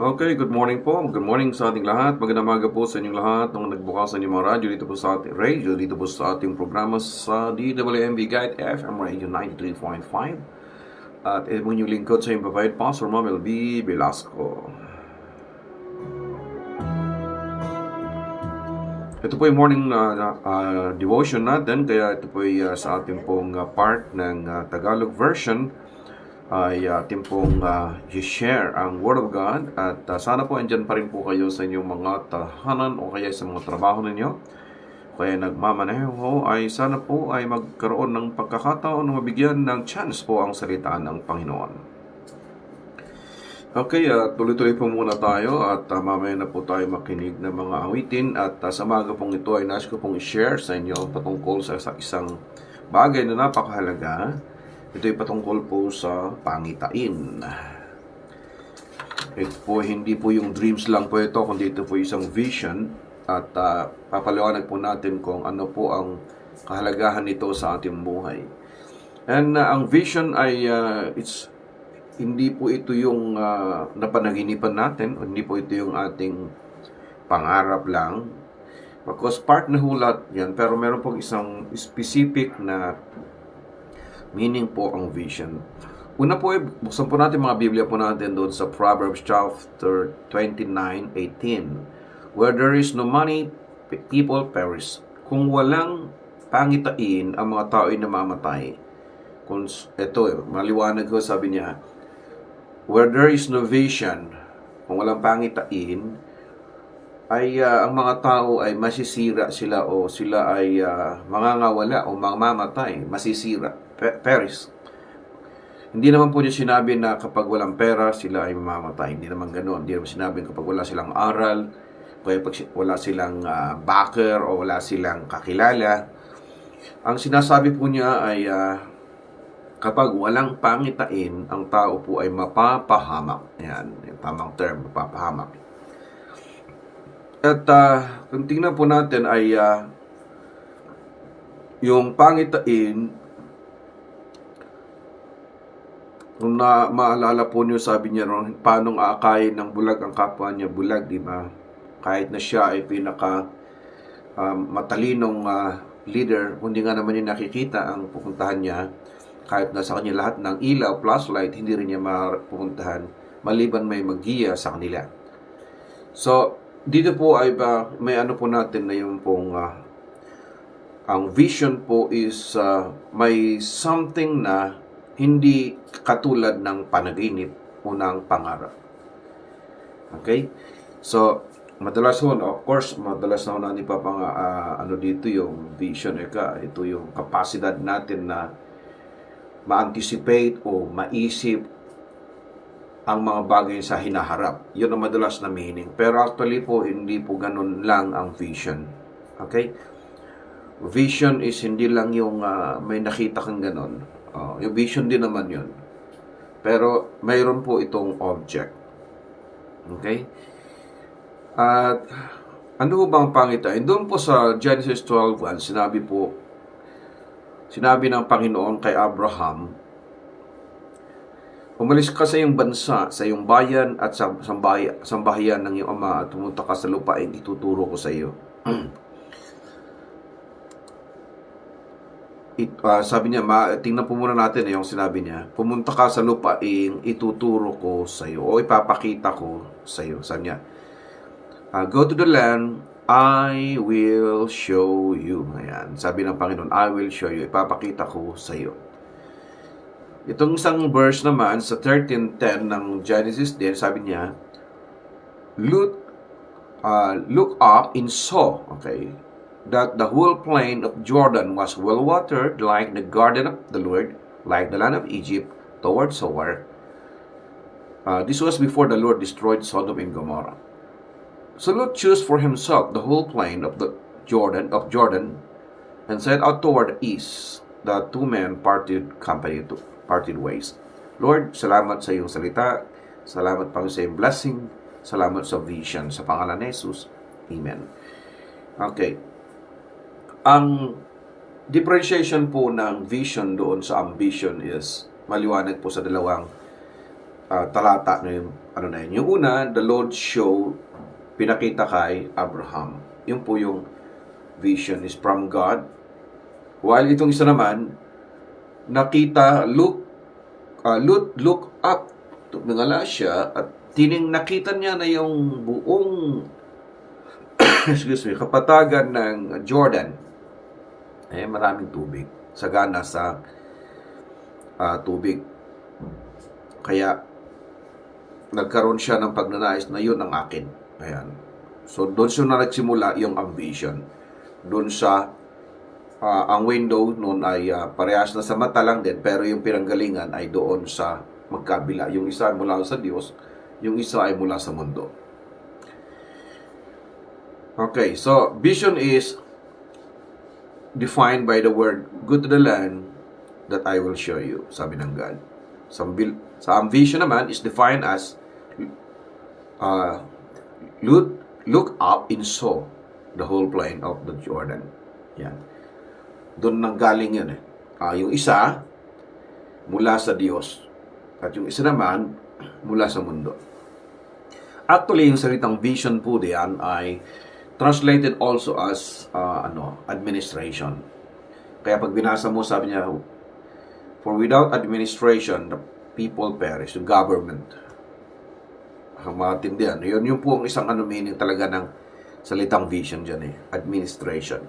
Okay, good morning po. Good morning sa ating lahat. Magandang umaga po sa inyong lahat nung nagbukas sa inyong mga radyo dito po sa ating radio, dito po sa ating programa sa DWMB Guide FM Radio 93.5 at inyong lingkod sa inyong papayad, Pastor Mamel B. Velasco. Ito po yung morning devotion natin, kaya ito po ay sa ating pong part ng Tagalog version ay ating pong i-share ang Word of God at sana po andyan pa rin po kayo sa inyong mga tahanan o kaya sa mga trabaho ninyo. Kaya nagmamaneho ay sana po ay magkaroon ng pagkakataon na mabigyan ng chance po ang salita ng Panginoon. Okay, tuloy-tuloy po muna tayo at mamaya na po tayo makinig ng mga awitin at sa maga pong ito ay nais ko pong i-share sa inyo patungkol sa isang bagay na napakahalaga. Ito ay patungkol po sa pangitain. Ito po, hindi po yung dreams lang po ito, kundi ito po isang vision. At papaliwanag po natin kung ano po ang kahalagahan nito sa ating buhay. And ang vision ay, hindi po ito yung napanaginipan natin, hindi po ito yung ating pangarap lang. Because part na hulat yan, pero meron pong isang specific na meaning po ang vision. Una po, buksan po natin mga Biblia po natin doon sa Proverbs chapter 29:18. Where there is no money, people perish. Kung walang pangitain, ang mga tao ay namamatay. Kung ito, maliwanag ko, sabi niya, where there is no vision, kung walang pangitain, ay ang mga tao ay masisira sila o sila ay mangangawala o mamamatay, masisira, perish. Hindi naman po niya sinabi na kapag walang pera, sila ay mamamatay. Hindi naman ganoon. Hindi naman sinabi kapag wala silang aral, kaya pag wala silang backer o wala silang kakilala. Ang sinasabi po niya ay kapag walang pangitain, ang tao po ay mapapahamak. Yan, yung tamang term, mapapahamak. At kung tingnan po natin ay yung pangitain, kung maalala po niyo, sabi niya ron, paanong aakayin ng bulag ang kapwa niya bulag, di ba? Kahit na siya ay pinaka matalinong leader, kundi nga naman niya nakikita ang pupuntahan niya, kahit na sa kanya lahat ng ilaw, flashlight, hindi rin niya mapupuntahan, maliban may maggiya sa kanila. So, dito po ay may ano po natin na yung pong ang vision po is may something na hindi katulad ng panaginip o ng pangarap. Okay? So, madalas na natin ano dito yung vision. Ito yung kapasidad natin na ma-anticipate o maisip ang mga bagay sa hinaharap. Yun ang madalas na meaning. Pero actually po, hindi po ganun lang ang vision. Okay? Vision is hindi lang yung may nakita kang ganun. Yung vision din naman yun. Pero mayroon po itong object. Okay? At ano po bang pangitain? Doon po sa Genesis 12:1, sinabi ng Panginoon kay Abraham, umalis ka sa iyong bansa, sa iyong bayan at sa bahayan ng iyong ama at pumunta ka sa lupain ituturo ko sa iyo. Sabi niya, tingnan po muna natin yung sinabi niya, pumunta ka sa lupain ituturo ko sa iyo o ipapakita ko sa iyo. Sabi niya, go to the land, I will show you. Ayan, sabi ng Panginoon, I will show you, ipapakita ko sa iyo. Itong isang verse naman sa 13:10 ng Genesis din, sabi niya, look up and saw, okay, that the whole plain of Jordan was well watered, like the garden of the Lord, like the land of Egypt toward Zoar. This was before the Lord destroyed Sodom and Gomorrah. So Lot chose for himself the whole plain of the Jordan, and set out toward the east. The two men parted ways. Lord, salamat sa iyong salita. Salamat pa sa iyong blessing. Salamat sa vision. Sa pangalan ni Jesus. Amen. Okay. Ang differentiation po ng vision doon sa ambition is maliwanag po sa dalawang talata na yung, ano na yun. Yung una, the Lord show, pinakita kay Abraham. Yun po yung vision is from God. While itong isa naman, nakita, look up. Tumingala siya at nakita niya na yung buong excuse me, kapatagan ng Jordan. Maraming tubig. Sagana sa tubig. Kaya nagkaroon siya ng pagnanais na yun ang akin. Ayan. So doon siya na nagsimula yung ambition. Doon sa ang window noon ay parehas na sa mata lang din, pero yung pinanggalingan ay doon sa magkabila. Yung isa ay mula sa Diyos, yung isa ay mula sa mundo. Okay, so vision is defined by the word, go to the land that I will show you, sabi ng God. Sa vision naman is defined as look up and saw the whole plain of the Jordan. Yan. Doon nang galing yun yung isa mula sa Diyos at yung isa naman mula sa mundo. Actually, yung salitang vision po diyan ay translated also as administration. Kaya pag binasa mo, sabi niya, for without administration, the people perish, the government. Ang matindihan. Yun po ang isang meaning talaga ng salitang vision dyan administration.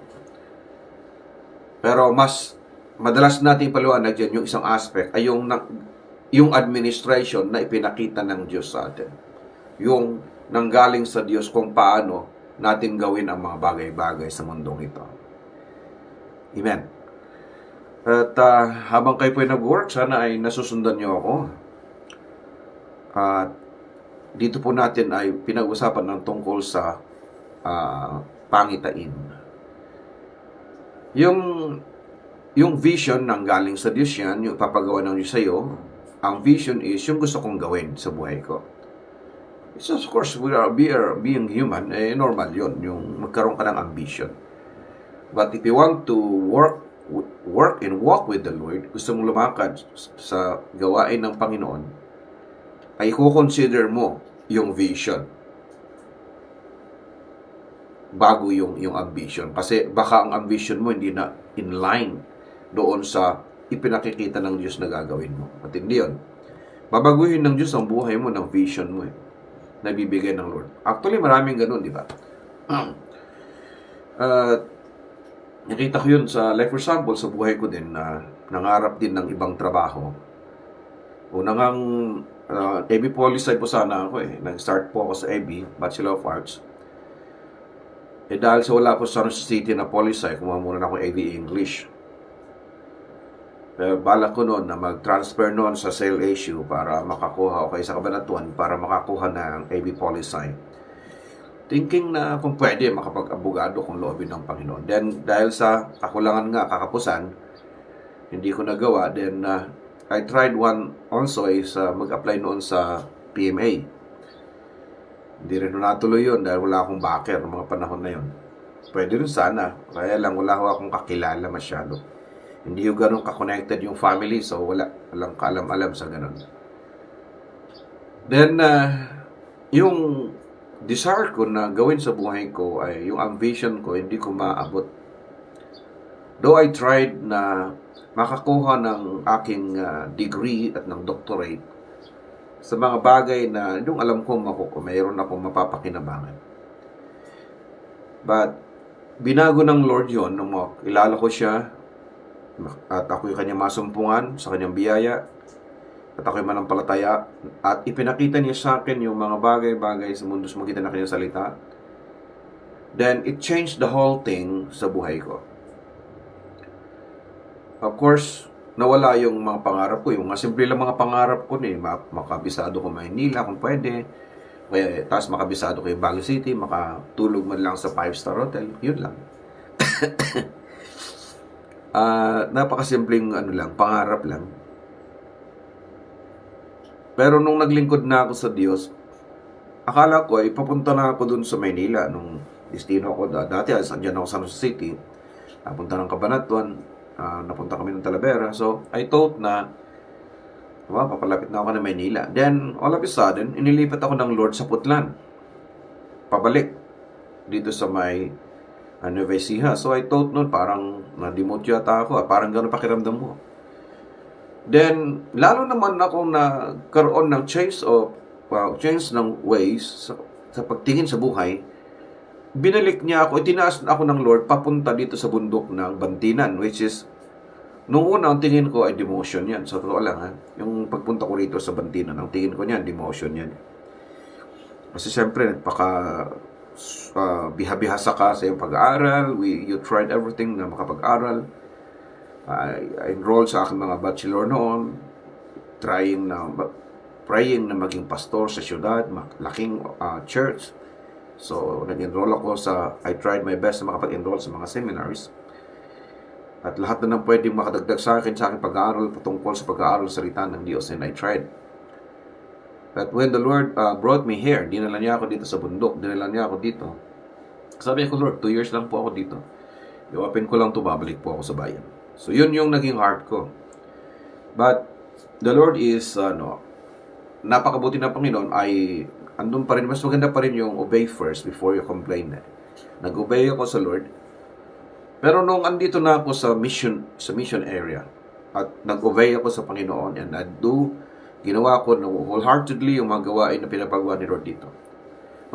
Pero mas madalas natin paliwanag dyan yung isang aspect ay yung administration na ipinakita ng Diyos sa atin. Yung nanggaling sa Diyos kung paano natin gawin ang mga bagay-bagay sa mundong ito. Amen. At habang kayo po ay nag-work, sana ay nasusundan niyo ako. At dito po natin ay pinag-usapan ng tungkol sa pangitain. Yung vision nang galing sa Diyos yan, yung papagawa ng Diyos sa iyo, ang vision is yung gusto kong gawin sa buhay ko. So of course, we are being human, normal yun, yung magkaroon ka ng ambition. But if you want to work and walk with the Lord, gusto mong lumakad sa gawain ng Panginoon, ay i-consider mo yung vision bago yung ambition. Kasi baka ang ambition mo hindi na in line doon sa ipinakikita ng Diyos na gagawin mo. At hindi yun. Babaguhin ng Diyos ang buhay mo ng vision mo na bibigay ng Lord. Actually, maraming ganun, di ba? Nakita ko yun sa, like for example, sa buhay ko din na nangarap din ng ibang trabaho. Unang AB Poli-Sci po sana ako Nag-start po ako sa AB, Bachelor of Arts. Dahil sa wala ko sa San Jose City na Poli-Sci, kumuha muna ako AB English. Balak ko noon na mag-transfer noon sa SailSU para makakuha o sa Cabanatuan para makakuha ng AB Poli-Sci. Thinking na kung pwede makapag-abogado kung loobin ng Panginoon. Then dahil sa kakulangan nga kakapusan, hindi ko nagawa. Then I tried one also is mag-apply noon sa PMA. Hindi rin natuloy yun dahil wala akong backer ng mga panahon na yun. Pwede rin sana. Kaya lang wala akong kakilala masyado. Hindi yung ganun ka-connected yung family, so walang kaalam-alam sa ganun. Then, yung desire ko na gawin sa buhay ko ay yung ambition ko, hindi ko maabot. Though I tried na makakuha ng aking degree at ng doctorate sa mga bagay na yung alam ko mayroon akong mapapakinabangan. But, binago ng Lord yun nung kilala ko siya at ako'y kanyang masumpungan sa kanyang biyaya at ako'y manampalataya at ipinakita niya sa akin yung mga bagay-bagay sa mundo sa magitan ng kanyang salita. Then, it changed the whole thing sa buhay ko. Of course, nawala yung mga pangarap ko. Yung simple lang mga pangarap ko makabisado ko Maynila kung pwede. Kaya, tapos makabisado ko yung Baguio City, makatulog man lang sa 5-star hotel. Yun lang. Napakasimpleng pangarap lang. Pero nung naglingkod na ako sa Diyos, akala ko papunta na ako dun sa Maynila. Nung destino ako dati, andyan ako sa San Jose City. Napunta ng Cabanatuan, napunta kami ng Talavera. So, I thought na Wow, papalapit na ako ng Maynila. Then, all of a sudden, inilipat ako ng Lord sa Putlan. Pabalik. Dito sa may Nueva Ecija. So, I thought noon, parang na-demote yata ako. Parang gano'n pakiramdam mo. Then, lalo naman ako nagkaroon ng change ng ways sa pagtingin sa buhay. Binalik niya ako, itinaas ako ng Lord papunta dito sa bundok ng Bantinan, which is nung una, ang tingin ko ay demotion yan. Sa totoo lang, ha? Yung pagpunta ko rito sa Bantinan, ang tingin ko niyan, demotion yan. Kasi siyempre, biha-bihasa ka sa iyong pag-aaral. You tried everything na makapag-aral. I enrolled sa aking mga bachelor noon. Praying na maging pastor sa syudad, laking church. So, nag-enroll ako I tried my best na makapag-enroll sa mga seminaries. At lahat na nang pwedeng makadagdag sa akin pag-aaral patungkol sa pag-aaral sa salita ng Diyos, and I tried. But when the Lord brought me here, dinala niya ako dito sa bundok, dinala niya ako dito. Sabi ko, Lord, 2 years lang po ako dito. I-open ko lang ito, babalik po ako sa bayan. So, yun yung naging heart ko. But, the Lord is, napakabuti ng Panginoon ay, andun pa rin, mas maganda pa rin yung obey first before you complain. Nag-obey ako sa Lord. Pero nung andito na ako sa mission area at nag-obey ako sa Panginoon and ginawa ko wholeheartedly yung mga gawain na pinapagawa ni Lord dito.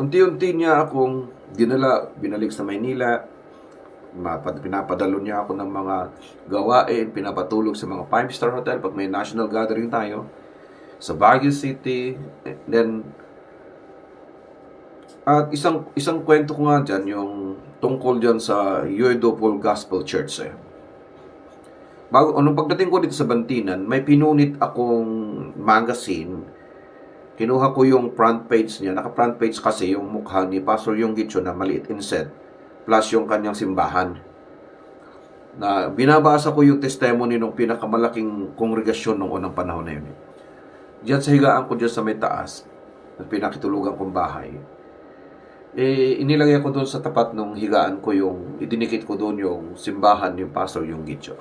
Unti-unti niya akong binalik sa Maynila, pinapadalo niya ako ng mga gawain, pinapatulog sa mga 5-star hotel pag may national gathering tayo, sa Baguio City, then at isang kwento ko nga dyan, yung tungkol dyan sa Yoidopol Gospel Church. Nung pagdating ko dito sa Bantinan, may pinunit akong magazine. Kinuha ko yung front page niya. Naka-front page kasi yung mukha ni Pastor Yonggitcho na maliit inset, plus yung kanyang simbahan. Na binabasa ko yung testimony ng pinakamalaking kongregasyon noong unang panahon na yun. Diyan sa higaan ko dyan sa may taas, at pinakitulugan kong bahay, inilagay ko doon sa tapat ng higaan ko idinikit ko doon yung simbahan yung Pastor Yonggitcho.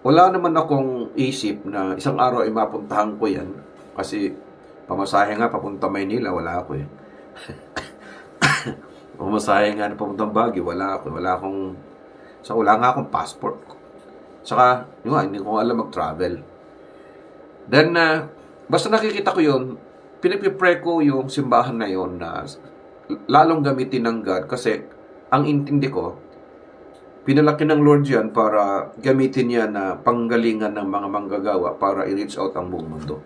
Wala naman akong isip na isang araw ay mapuntahan ko yan kasi pamasahe nga papunta Maynila, wala ako pamasahe nga na papuntang Baguio, wala nga akong passport. Saka, hindi ko alam mag-travel. Then, basta nakikita ko yun, pinipipray ko yung simbahan na yon na lalong gamitin ng God kasi ang intindi ko, pinalaki ng Lord yan para gamitin niya na panggalingan ng mga manggagawa para i-reach out ang buong mundo.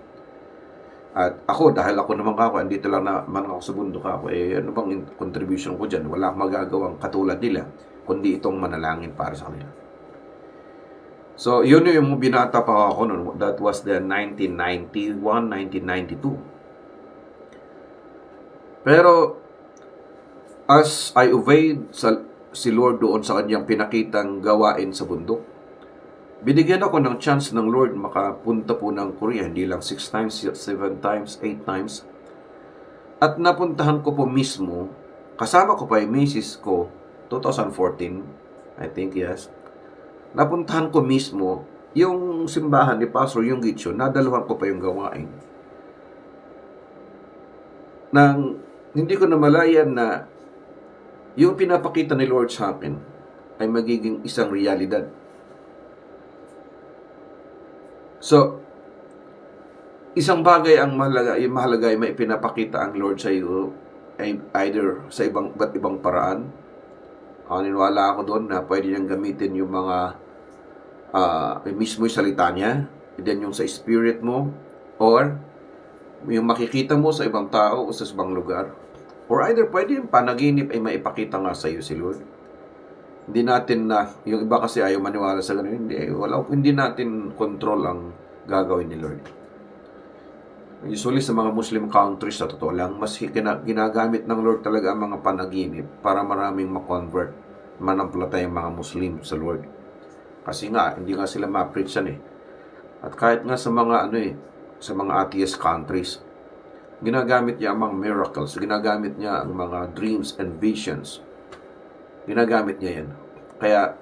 At ako, dahil ako naman andito lang naman ako sa bundok ako, ano bang contribution ko dyan? Wala akong magagawang katulad nila, kundi itong manalangin para sa kanila. So, yun yung binata pa ako noon. That was the 1991, 1992. Pero, as I obeyed si Lord doon sa kanyang pinakitang gawain sa bundok, binigyan ako ng chance ng Lord makapunta po ng Korea, hindi lang 6 times, 7 times, 8 times. At napuntahan ko po mismo, kasama ko pa yung misis ko, 2014, I think, yes. Napuntahan ko mismo yung simbahan ni Pastor Yonggitcho, nadaluhan ko pa yung gawain. Hindi ko namalayan na yung pinapakita ni Lord sa akin ay magiging isang realidad. So, isang bagay ang mahalaga ay may pinapakita ang Lord sa iyo ay either sa iba't ibang paraan. Naniniwala ako doon na pwede niyang gamitin yung mga mismo yung salita niya, and then yung sa spirit mo, or yung makikita mo sa ibang tao o sa ibang lugar. Or either pwede yung panaginip ay maipakita nga sa iyo si Lord. Hindi natin yung iba kasi ayaw maniwala sa ganun. Hindi natin control ang gagawin ni Lord. Usually sa mga Muslim countries, sa totoo lang, mas ginagamit ng Lord talaga ang mga panaginip para maraming ma-convert, manampalataya yung mga Muslim sa Lord. Kasi nga, hindi nga sila ma-preach yan At kahit nga sa mga sa mga atheist countries, ginagamit niya ang mga miracles, ginagamit niya ang mga dreams and visions. Ginagamit niya yan. Kaya,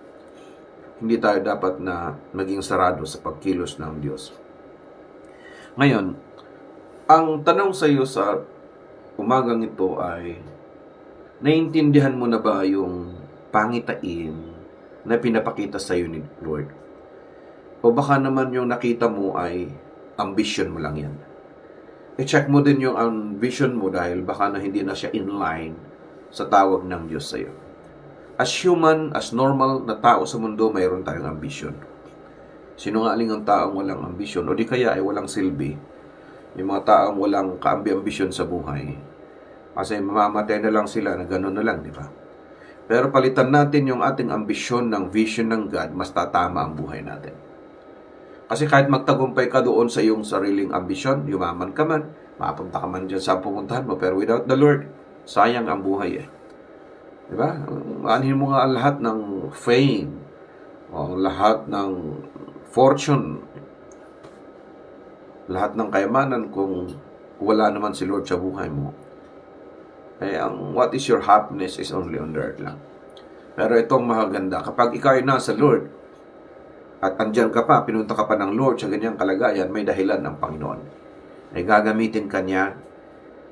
hindi tayo dapat na maging sarado sa pagkilos ng Diyos. Ngayon, ang tanong sa iyo sa umagang ito ay, naiintindihan mo na ba yung pangitain na pinapakita sa iyo ni Lord? O baka naman yung nakita mo ay ambition mo lang yan? I-check mo din yung ambition mo dahil baka na hindi na siya in line sa tawag ng Diyos sa iyo. As human, as normal na tao sa mundo, mayroon tayong ambition. Sinungaling ang taong walang ambisyon o di kaya ay walang silbi. Yung mga taong walang kaambi-ambisyon sa buhay. Kasi mamamatay na lang sila na gano'n na lang, di ba? Pero palitan natin yung ating ambisyon ng vision ng God, mas tatama ang buhay natin. Kasi kahit magtagumpay ka doon sa iyong sariling ambisyon, yumaman ka man, mapunta ka man dyan sa pupuntahan mo, pero without the Lord, sayang ang buhay eh. Diba? Anin mo nga ang lahat ng fame, o lahat ng fortune, lahat ng kayamanan kung wala naman si Lord sa buhay mo. Eh, what is your happiness is only on the earth lang. Pero itong maganda, kapag ikaw ay nasa Lord, at andyan ka pa, pinunta ka pa ng Lord sa ganyang kalagayan, may dahilan ng Panginoon. Ay gagamitin ka niya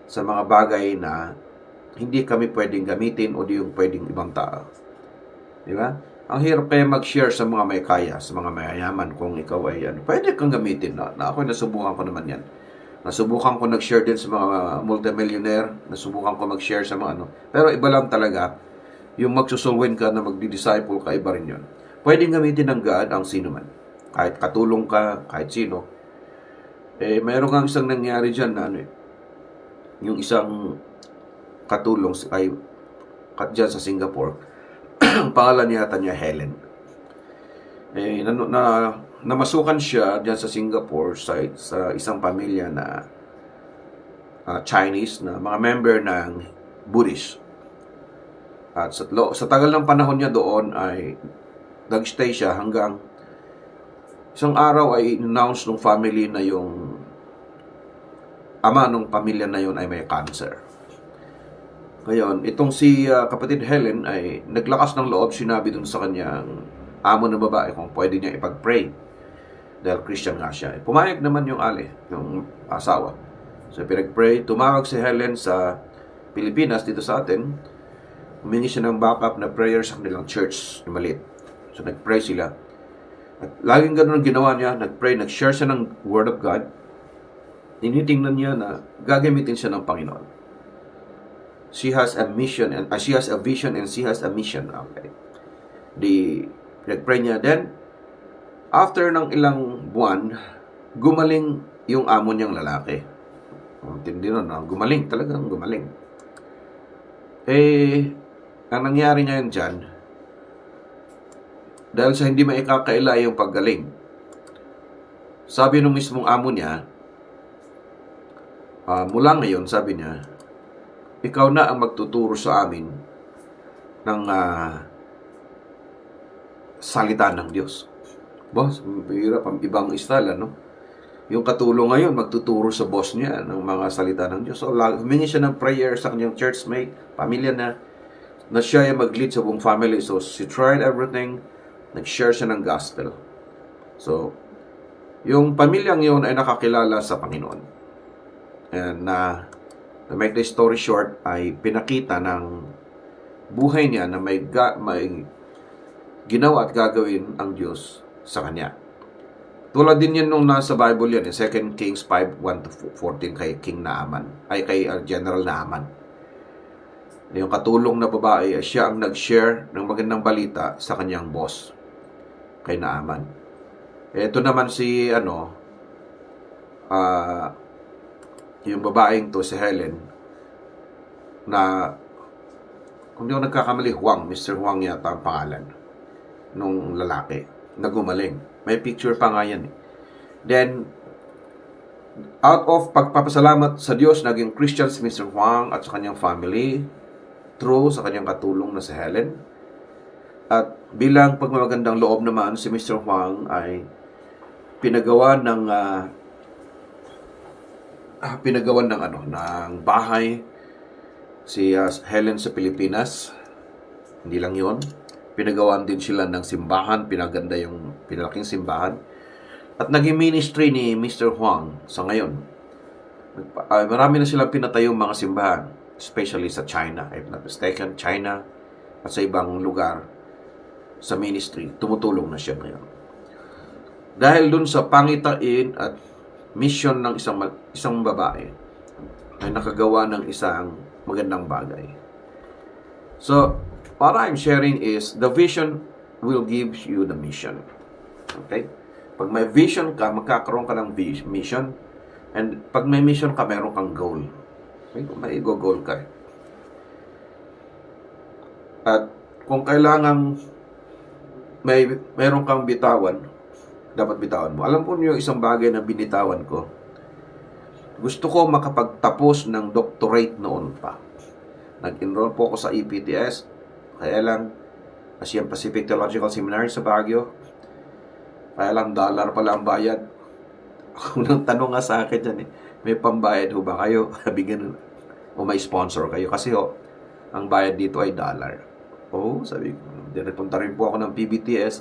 sa mga bagay na hindi kami pwedeng gamitin o di yung pwedeng ibang tao. Di ba? Ang hirap kaya mag-share sa mga may kaya, sa mga mayayaman kung ikaw ay pwede kang gamitin. Na ako, nasubukan ko naman yan. Nasubukan ko nag-share din sa mga multimillionaire, nasubukan ko mag-share sa mga Pero iba lang talaga, yung magsusulwin ka na magdi-disciple ka, iba rin yun. Pwedeng gamitin ng God ang sino man. Kahit katulong ka, kahit sino. Eh, mayroon kang isang nangyari dyan na yung isang katulong ay dyan sa Singapore. Ang pangalan yata niya Helen. Eh, namasukan siya dyan sa Singapore sa isang pamilya na Chinese na mga member ng Buddhist. At sa tagal ng panahon niya doon ay nag-stay siya hanggang isang araw ay in-announce ng family na yung ama ng pamilya na yun ay may cancer. Ngayon, itong si kapatid Helen ay naglakas ng loob, sinabi dun sa kanyang amo na babae kung pwede niya ipag-pray. Dahil Christian nga siya. Pumayag naman yung yung asawa. So, pinag-pray, tumawag si Helen sa Pilipinas, dito sa atin, humingi siya ng backup na prayer sa kanilang church na maliit. So, nag-pray sila. At laging ganun ang ginawa niya. Nag-pray, nag-share siya ng Word of God. Tinitingnan niya na gagamitin siya ng Panginoon. She has a mission, and she has a vision, and she has a mission. Okay. Nag-pray niya. Then, after ng ilang buwan, gumaling yung amo niyang lalaki. Tindi nun, gumaling. Talagang gumaling. Eh, ang nangyari niya yun dyan, dahil sa hindi maikakaila yung paggaling. Sabi nung mismong amo niya, mula ngayon, sabi niya, ikaw na ang magtuturo sa amin ng salita ng Diyos. Boss, mahirap ang ibang istala, no? Yung katulong ngayon, magtuturo sa boss niya ng mga salita ng Diyos. So, humingi siya ng prayer sa kanyang churchmate, pamilya na siya ay mag-lead sa buong family. So, she tried everything. Nag-share siya ng gospel. So, yung pamilyang yun ay nakakilala sa Panginoon. And to make the story short, ay pinakita ng buhay niya na may ginawa at gagawin ang Diyos sa kanya. Tulad din yan nung nasa Bible yan, 2 Kings 5:1-14 kay King Naaman, ay kay General Naaman. Yung katulong na babae, siya ang nag-share ng magandang balita sa kanyang boss, kay Naaman. Ito naman si yung babaeng to, si Helen, na kung di ako nagkakamali, Mr. Huang yata ang pangalan nung lalaki na gumaling. May picture pa nga yan. Then, out of pagpapasalamat sa Diyos, naging Christian si Mr. Huang at sa kanyang family, true sa kanyang katulong na si Helen. At bilang pagmamagandang loob naman, si Mr. Huang ay pinagawa ng bahay si Helen sa Pilipinas. Hindi lang yon, pinagawan din sila ng simbahan, pinaganda yung pinalaking simbahan. At naging ministry ni Mr. Huang sa ngayon. Marami na silang pinatayong mga simbahan, especially sa China, if not mistaken, China at sa ibang lugar sa ministry. Tumutulong na siya ngayon. Dahil dun sa pangitain at mission ng isang babae, ay nakagawa ng isang magandang bagay. So, what I'm sharing is, the vision will give you the mission. Okay? Pag may vision ka, magkakaroon ka ng mission. And pag may mission ka, meron kang goal. May goal ka. At kung kailangan meron kang bitawan, dapat bitawan mo. Alam po niyo isang bagay na binitawan ko. Gusto ko makapagtapos ng doctorate noon pa. Nag-enroll po ako sa EPTS. Kaya lang, Asian Pacific Theological Seminary sa Baguio. Kaya lang, $1 pala ang bayad. Unang tanong nga sa akin dyan may pambayad ho ba kayo? Bigyan o may sponsor kayo? Kasi ang bayad dito ay $. Sabi ko, dinipunta rin po ako ng PBTS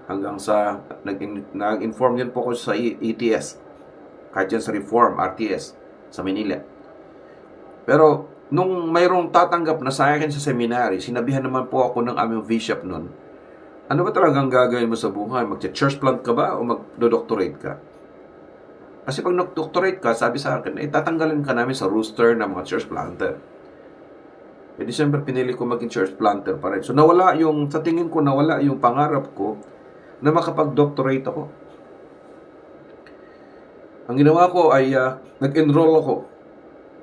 hanggang sa nag-inform din po ako sa ETS. Kahit yan sa Reform, RTS, sa Manila. Pero, nung mayroong tatanggap na sa akin sa seminary, sinabihan naman po ako ng aming bishop nun, ano ba talagang gagawin mo sa buhay? Mag-church plant ka ba o mag-doctorate ka? Kasi pag nag-doctorate ka, sabi sa akin, tatanggalin ka namin sa rooster ng mga church planter. December, pinili ko maging church planter pa rin. So, sa tingin ko, nawala yung pangarap ko na makapag-doctorate ako. Ang ginawa ko ay nag-enroll ako.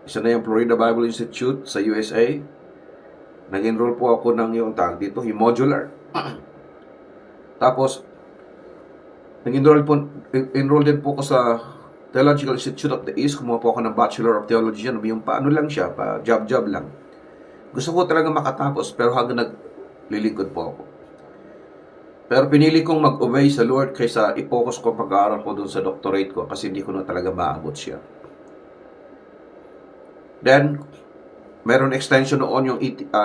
Isa na yung Florida Bible Institute sa USA. Nag-enroll po ako ng yung tag dito, yung modular. Tapos, nag-enroll din po ako sa Theological Institute of the East. Kumuha po ako ng Bachelor of Theology. Yung paano lang siya, job lang. Gusto ko talaga makatapos, pero hanggang naglilingkod po ako. Pero pinili kong mag-obey sa Lord kaysa i-focus ko pag-aaral ko dun sa doctorate ko kasi hindi ko na talaga maabot siya. Then, mayroon extension noon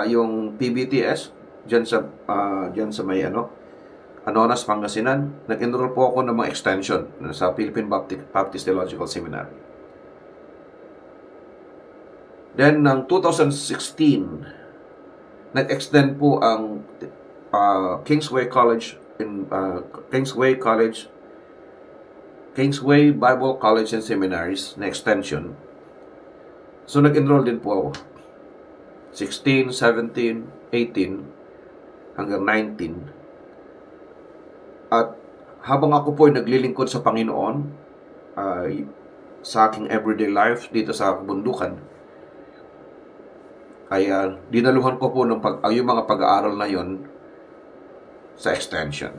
yung PBTS diyan sa may Anonas, Pangasinan. Nag-enroll po ako ng mga extension sa Philippine Baptist Theological Seminary. Then, ng 2016, nag-extend po ang Kingsway Bible College and Seminaries na extension. So, nag-enroll din po ako. 16, 17, 18, hanggang 19. At habang ako po ay naglilingkod sa Panginoon, sa aking everyday life dito sa bundukan, ay dinaluhan ko po yung mga pag-aaral na yon sa extension.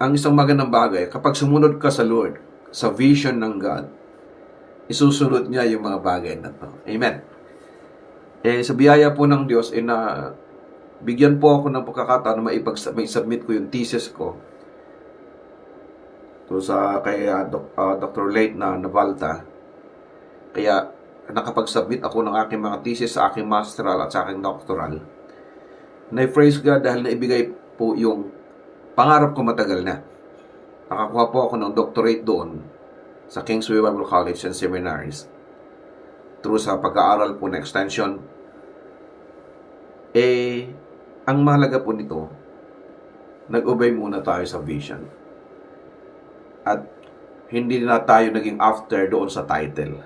Ang isang magandang bagay, kapag sumunod ka sa Lord, sa vision ng God, isusunod niya yung mga bagay na to. Amen. Sa biyaya po ng Diyos, bigyan po ako ng pagkakataon na may-submit ko yung thesis ko kay Dr. Late na Navalta. Kaya nakapag-submit ako ng aking mga thesis sa aking masteral at sa aking doctoral. Na-praise God dahil naibigay po yung pangarap ko matagal na. Nakakuha po ako ng doctorate doon sa Kingsway Bible College and Seminaries through sa pag-aaral po na extension. Ang mahalaga po nito, nag-obey muna tayo sa vision. At hindi na tayo naging after doon sa title.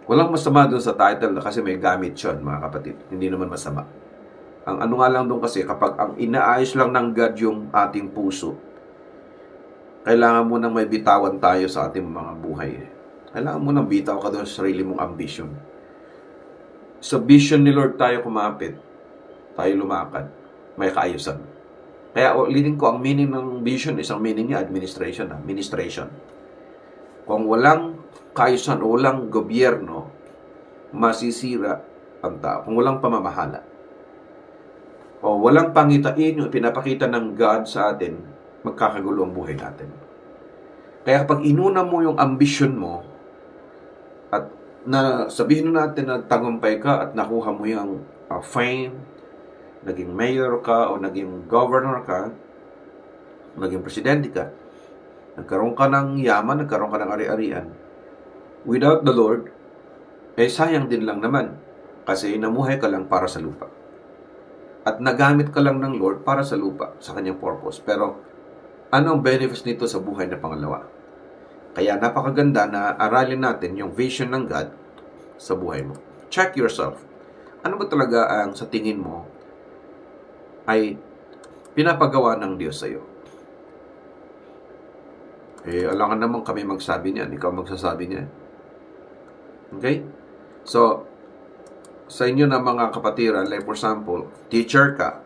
Walang masama doon sa title kasi may gamit yun, mga kapatid. Hindi naman masama. Ang ano nga lang doon kasi, kapag ang inaayos lang ng God yung ating puso, kailangan mo nang may bitawan tayo sa ating mga buhay. Kailangan mo nang bitaw ka doon sa sarili mong ambition. Sa vision ni Lord tayo kumapit, tayo lumakad, may kaayusan. Kaya ulitin ko, ang meaning ng vision, isang meaning niya, administration. Kung walang kaayusan o walang gobyerno, masisira ang tao. Kung walang pamamahala, o walang pangitain yung pinapakita ng God sa atin, magkakagulo ang buhay natin. Kaya kapag inuna mo yung ambition mo, at sabihin natin na tagumpay ka at nakuha mo yung fame, naging mayor ka o naging governor ka, naging presidente ka, nagkaroon ka ng yaman, nagkaroon ka ng ari-arian, without the Lord, sayang din lang naman. Kasi namuhay ka lang para sa lupa. At nagamit ka lang ng Lord para sa lupa, sa kanyang purpose. Pero, ano ang benefits nito sa buhay na pangalawa? Kaya napakaganda na aralin natin yung vision ng God sa buhay mo. Check yourself. Ano ba talaga ang sa tingin mo ay pinapagawa ng Diyos sa iyo? Alangan naman kami magsabi niyan. Ikaw magsasabi niyan. Okay? So, sa inyo na mga kapatiran, like for example, teacher ka.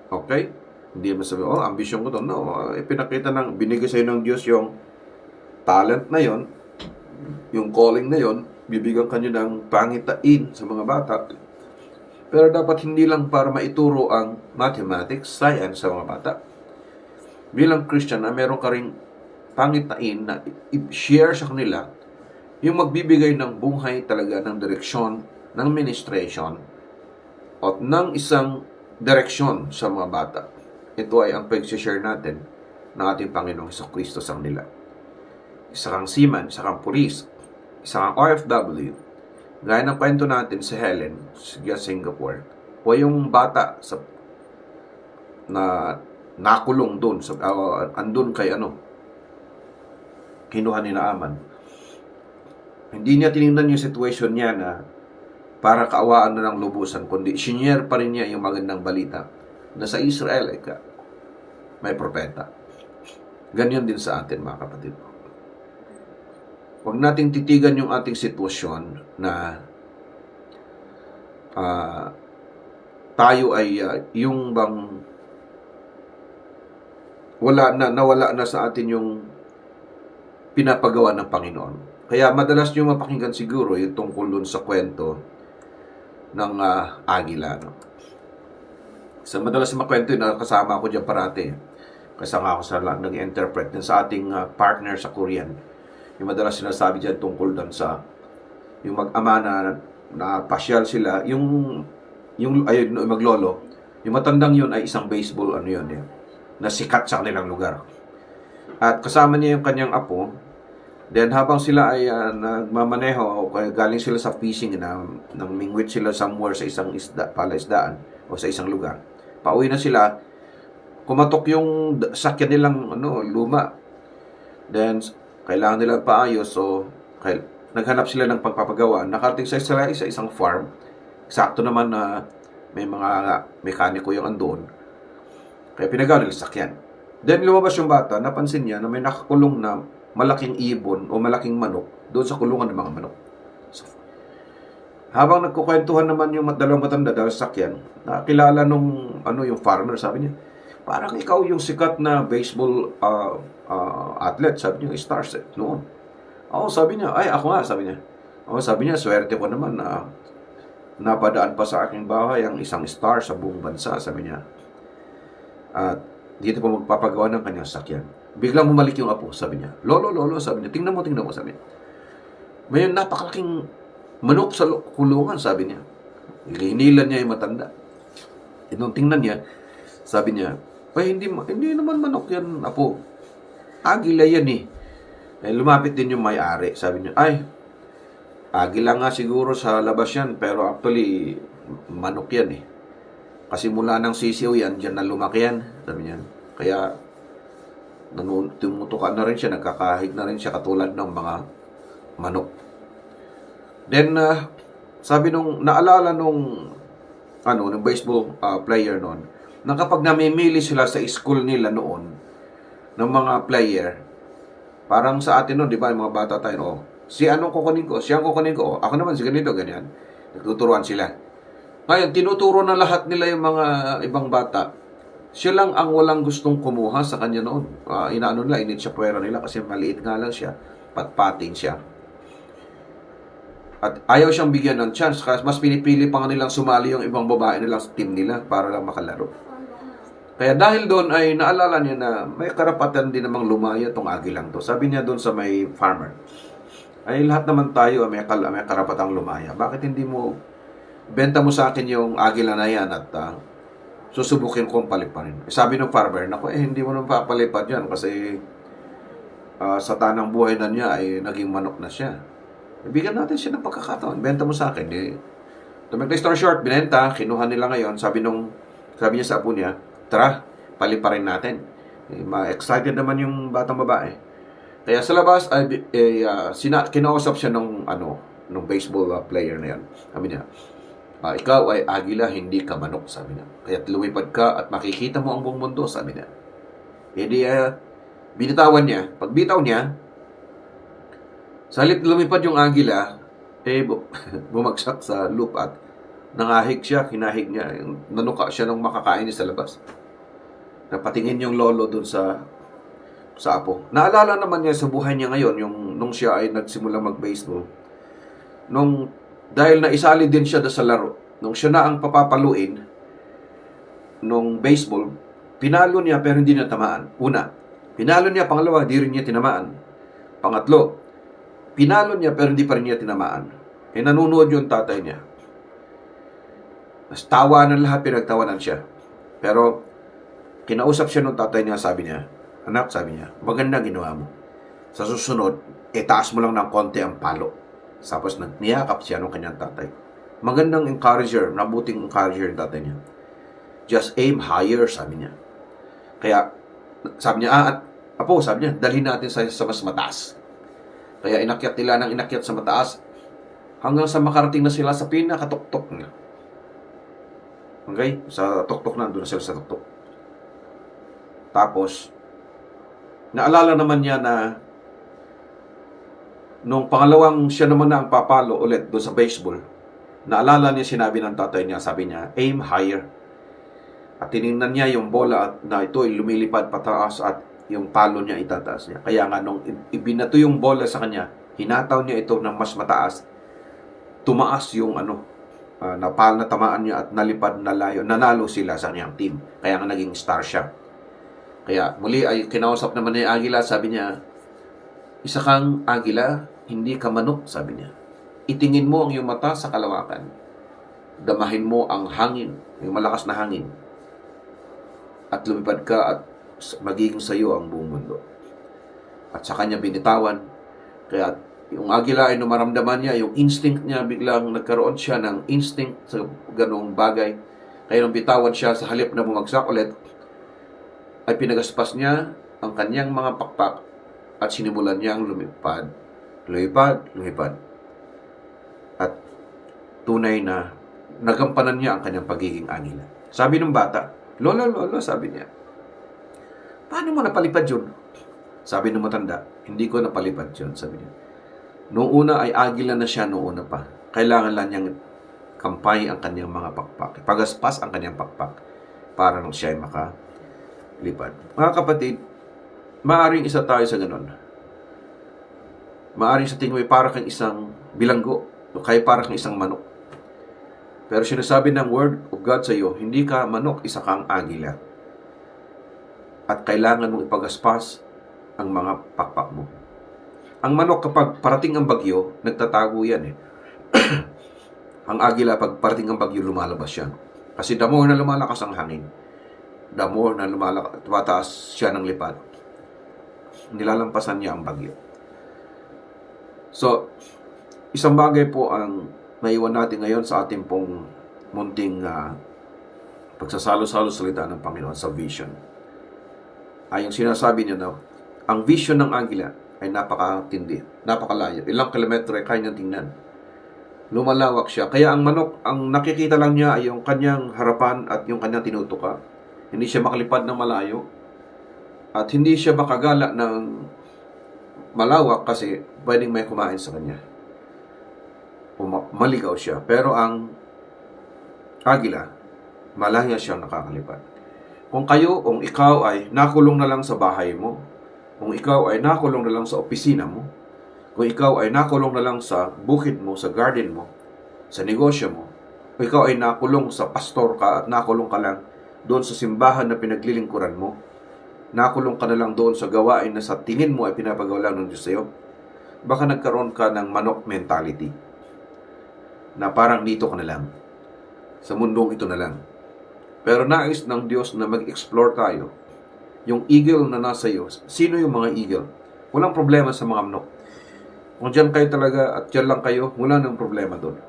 Okay? Hindi mo sabi, ambisyon ko to. No, pinakita binigay sa'yo ng Diyos yung talent na yon, yung calling na yon, bibigyan ka nyo ng pangitain sa mga bata. Pero dapat hindi lang para maituro ang mathematics, science sa mga bata. Bilang Christian, meron ka ring pangitain na i-share sa kanila yung magbibigay ng buhay talaga ng direksyon, ng administration, at ng isang direksyon sa mga bata. Ito ay ang pag-share natin ng ating Panginoong Jesucristo sa kanila. Isa kang seaman, isa kang police, isa kang OFW. Gaya ng kwento natin si Helen sa Singapore. O yung bata na nakulong doon, andun kay kinuha ni Naaman. Hindi niya tinignan yung situation niya na para kaawaan na ng lubusan, kundi shinare pa rin niya yung magandang balita na sa Israel may propeta. Ganyan din sa atin, mga kapatid. Huwag nating titigan yung ating sitwasyon na tayo ay yung bang nawala na sa atin yung pinapagawa ng Panginoon. Kaya madalas nyo mapakinggan siguro yung tungkol dun sa kwento ng agila. So madalas makwento yun, kasama ako dyan parati. Kasama ako sa nag-interpret din sa ating partner sa Korean. Yung madalas sinasabi dyan tungkol dun sa yung mag-ama na pasyal sila, yung maglolo, yung matandang yun ay isang baseball na sikat sa kanilang lugar. At kasama niya yung kanyang apo. Then habang sila ay nagmamaneho, galing sila sa fishing nang mingwit sila somewhere sa isang palaisdaan o sa isang lugar. Pauwi na sila, kumatok yung sakyan nilang luma. Then kailangan nila paayos, so naghanap sila ng pagpapagawa. Nakarating sa isang farm. Eksakto naman na may mga mekaniko yung andun. Kaya pinagawa nila sakyan. Then lumabas yung bata, napansin niya na may nakakulong na malaking ibon o malaking manok doon sa kulungan ng mga manok. So, habang nagkukwentuhan naman yung dalawang matanda dahil sakyan, nakilala nung yung farmer, sabi niya, parang ikaw yung sikat na baseball athlete, sabi niya, stars noon. Sabi niya, ako nga, sabi niya. Sabi niya, swerte ko naman na napadaan pa sa aking bahay ang isang star sa buong bansa, sabi niya. At dito po magpapagawa ng kanyang sakyan. Biglang bumalik yung apo, sabi niya. Lolo, sabi niya. Tingnan mo, sabi niya. May napakalaking manok sa kulungan, sabi niya. Hinilan niya yung matanda. Nung tingnan niya, sabi niya, hindi naman manok yan, apo. Agila yan lumapit din yung may-ari. Sabi niya, agila nga siguro sa labas yan, pero actually, manok yan Kasi mula ng sisiw yan, dyan na lumaki yan, sabi niya. Kaya, tumutukan na rin siya, nagkakahig na rin siya katulad ng mga manok. Then, sabi naalala nung baseball player noon, na kapag namimili sila sa school nila noon, ng mga player, parang sa atin noon, di ba, mga bata tayo, si anong kukunin ko, siyang kukunin ko, ako naman si ganito, ganyan. Nagtuturuan sila. Ngayon, tinuturo na lahat nila yung mga ibang bata. Siya lang ang walang gustong kumuha sa kanya noon. Init siya pwera nila kasi maliit nga lang siya. Patpating siya. At ayaw siyang bigyan ng chance kasi mas pinipili pa nga nilang sumali yung ibang babae nilang sa team nila para lang makalaro. Kaya dahil doon ay naalala niya na may karapatan din namang lumaya itong agilang to. Sabi niya doon sa may farmer, ay lahat naman tayo may karapatang lumaya. Bakit hindi mo benta mo sa akin yung agila na yan at susubukin kong paliparin. Sabi ng farmer, naku, hindi mo naman papalipad yan kasi sa tanang buhay na niya ay naging manok na siya. Bigyan natin siya ng pagkakataon. Benta mo sa akin. To make the story short, binenta, kinuha nila ngayon. Sabi niya sa apo niya, tara, paliparin natin. Ma-excited naman yung batang babae. Kaya sa labas, kinausap siya nung baseball player na yan. Sabi niya, ikaw ay agila, hindi ka manok, sabi niya. Kaya lumipad ka at makikita mo ang buong mundo, sabi niya. Hindi, binitawan niya. Pag bitaw niya, sa halip lumipad yung agila, bumagsak sa loop at nangahig siya, kinahig niya. Nanuka siya nung makakain niya sa labas. Napatingin yung lolo dun sa apo. Naalala naman niya sa buhay niya ngayon, nung siya ay nagsimula mag-baseball. Dahil naisali din siya sa laro, nung siya na ang papapaluin nung baseball, pinalo niya pero hindi niya tamaan. Una, pinalo niya, pangalawa, di rin niya tinamaan. Pangatlo, pinalo niya pero hindi pa rin niya tinamaan. Nanonood yung tatay niya. Mas tawa ng lahat, pinagtawanan siya. Pero, kinausap siya ng tatay niya, sabi niya, anak, sabi niya, maganda ginawa mo. Sa susunod, taas mo lang ng konti ang palo. Tapos niyakap siya ng kanyang tatay. Magandang encourager, mabuting encourager yung tatay niya. Just aim higher, sabi niya. Kaya, sabi niya, apo, sabi niya, dalhin natin sa mas mataas. Kaya inakyat nila ng inakyat sa mataas, hanggang sa makarating na sila sa pinakatuktok niya. Okay? Sa tuktok na, doon na sila sa tuktok. Tapos, naalala naman niya na nung pangalawang siya naman na ang papalo ulit doon sa baseball, naalala niya sinabi ng tatay niya, sabi niya, aim higher. At tinignan niya yung bola at na ito ay lumilipad pataas at yung palo niya itataas niya. Kaya nga nung ibinato yung bola sa kanya, hinataw niya ito ng mas mataas, tumaas yung natamaan niya at nalipad na layo. Nanalo sila sa kanyang team. Kaya nga naging star siya. Kaya muli ay kinausap naman ni Agila, sabi niya, isa kang agila, hindi ka manok, sabi niya. Itingin mo ang iyong mata sa kalawakan. Damahin mo ang hangin, yung malakas na hangin. At lumipad ka at magiging sa iyo ang buong mundo. At sa kanya binitawan. Kaya yung agila ay numaramdaman niya, yung instinct niya, biglang nagkaroon siya ng instinct sa ganong bagay. Kaya nung bitawan siya sa halip na bumagsak ulit, ay pinagaspas niya ang kanyang mga pakpak at sinimulan niyang lumipad. At tunay na nagampanan niya ang kanyang pagiging agila. Sabi ng bata, Lolo, sabi niya, paano mo napalipad yun? Sabi ng matanda, hindi ko napalipad yun, sabi niya. Noong una ay agila na siya, noong una pa. Kailangan lang niyang kampay ang kanyang mga pakpak. Pagaspas ang kanyang pakpak para nang siya ay makalipad. Mga kapatid, maaring isa tayo sa ganon. Maaring sa tingin mo para kang isang bilanggo o kaya para kang isang manok. Pero sinasabi ng Word of God sa iyo, hindi ka manok, isa kang agila. At kailangan mong ipagaspas ang mga pakpak mo. Ang manok kapag parating ang bagyo, nagtatago yan eh. Ang agila pag parating ang bagyo, lumalabas yan. Kasi the more na lumalakas ang hangin, the more na tumataas siya ng lipad, nilalampasan niya ang bagyo. So, isang bagay po ang naiwan natin ngayon sa ating pong munting pagsasalo-salo salita ng Panginoon sa vision. Ay yung sinasabi niya na ang vision ng agila ay napakatindi, napakalayo. Ilang kilometro ay kaya niyang tingnan. Lumalawak siya. Kaya ang manok, ang nakikita lang niya ay yung kanyang harapan at yung kanyang tinutuka. Hindi siya makalipad ng malayo. At hindi siya makagala ng malawak kasi pwedeng may kumain sa kanya. Maligaw siya. Pero ang agila, malaya siyang nakakalipad. Kung ikaw ay nakulong na lang sa bahay mo, kung ikaw ay nakulong na lang sa opisina mo, kung ikaw ay nakulong na lang sa bukid mo, sa garden mo, sa negosyo mo, kung ikaw ay nakulong sa pastor ka at nakulong ka lang doon sa simbahan na pinaglilingkuran mo, nakulong ka na lang doon sa gawain na sa tingin mo ay pinapagawa lang ng Diyos sa'yo, baka nagkaroon ka ng manok mentality na parang dito ka na lang, sa mundong ito na lang. Pero nais ng Diyos na mag-explore tayo. Yung eagle na nasa iyo, sino yung mga eagle? Walang problema sa mga manok. Kung dyan kayo talaga at dyan lang kayo, wala nang problema doon.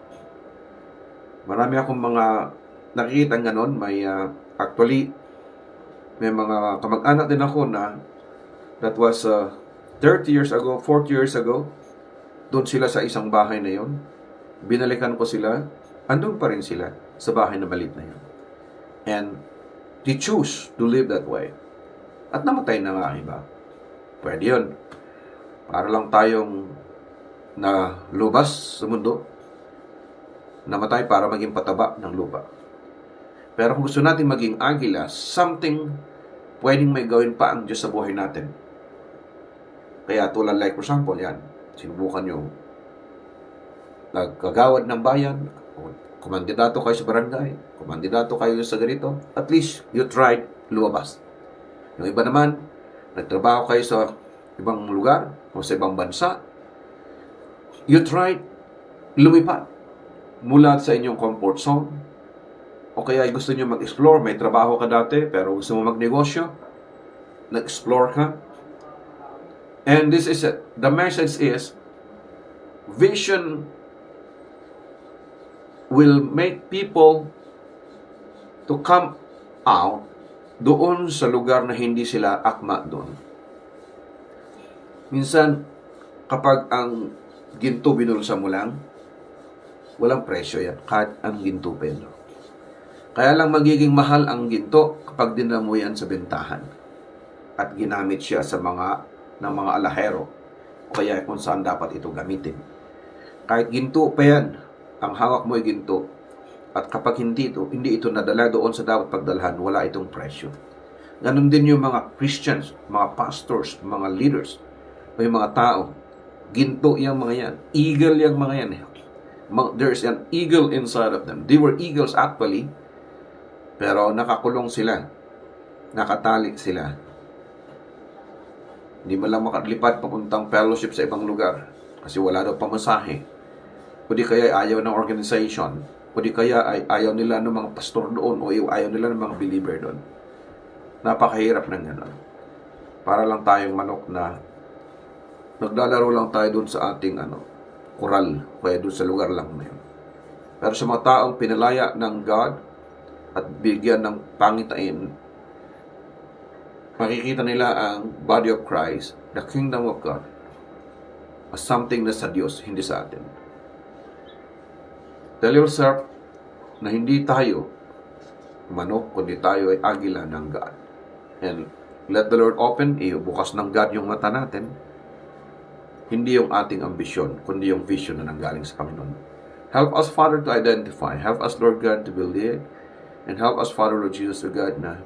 Marami akong mga nakikita ganon. Actually, may mga kamag-anak din ako na that was 30 years ago, 40 years ago. Doon sila sa isang bahay na yon. Binalikan ko sila. Andun pa rin sila sa bahay na maliit na yon. And they choose to live that way. At namatay na nga iba. Pwede yun. Para lang tayong na lubas sa mundo. Namatay para maging pataba ng lupa. Pero kung gusto natin maging agila, something pwedeng may gawin pa ang Diyos sa buhay natin. Kaya tulad like for example, yan. Sinubukan nyo. Nagkagawad ng bayan. Kumandidato kayo sa barangay. Kumandidato kayo sa ganito. At least you tried lumabas. Yung iba naman, nagtrabaho kayo sa ibang lugar o sa ibang bansa. You tried lumipat mula sa inyong comfort zone. O kaya gusto nyo mag-explore, may trabaho ka dati, pero gusto mo magnegosyo, nag-explore ka. And this is it. The message is, vision will make people to come out doon sa lugar na hindi sila akma doon. Minsan, kapag ang ginto binulsa mo lang, walang presyo yan, kahit ang ginto peso. Kaya lang magiging mahal ang ginto kapag dinamo yan sa bentahan at ginamit siya sa ng mga alahero o kaya kung saan dapat ito gamitin. Kahit ginto pa yan, ang hawak mo ay ginto. At kapag hindi ito nadala doon sa dapat pagdalhan, wala itong presyo. Ganon din yung mga Christians, mga pastors, mga leaders, o yung mga tao. Ginto yung mga yan. Eagle yung mga yan. There's an eagle inside of them. They were eagles actually, pero nakakulong sila. Nakatali sila. Hindi mo lang makalipad papuntang fellowship sa ibang lugar kasi wala daw pamasahe. O di kaya ayaw ng organization. O di kaya ay ayaw nila ng mga pastor doon o ayaw nila ng mga believer doon. Napakahirap ng gano'n. Para lang tayong manok na naglalaro lang tayo doon sa ating koral, kaya doon sa lugar lang na yun. Pero sa mga taong pinalaya ng God at bigyan ng pangitain, makikita nila ang body of Christ, the kingdom of God, as something na sa Diyos, hindi sa atin. Tell yourself na hindi tayo manok, kundi tayo ay agila ng God. And let the Lord open, bukas ng God yung mata natin, hindi yung ating ambisyon, kundi yung vision na nanggaling sa Panginoon. Help us, Father, to identify. Help us, Lord God, to believe. And help us, Father, Lord Jesus, to God, na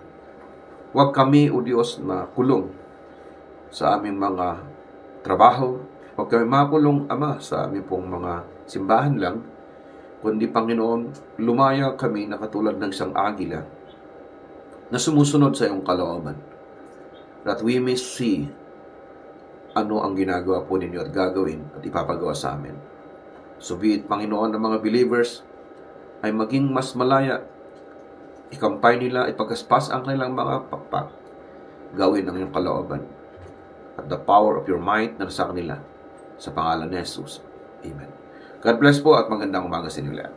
huwag kami, O Diyos, na kulong sa aming mga trabaho. Huwag kami makulong, Ama, sa aming pong mga simbahan lang. Kundi, Panginoon, lumaya kami na katulad ng isang agila na sumusunod sa iyong kalooban. That we may see ano ang ginagawa po ninyo at gagawin at ipapagawa sa amin. So be it, Panginoon, ng mga believers ay maging mas malaya. Ikampay nila, ipagkaspas ang kanilang mga pakpak. Gawin ang iyong kalooban at the power of your might na nasa kanila. Sa pangalan ni Jesus. Amen. God bless po at magandang umaga sa inyo lahat.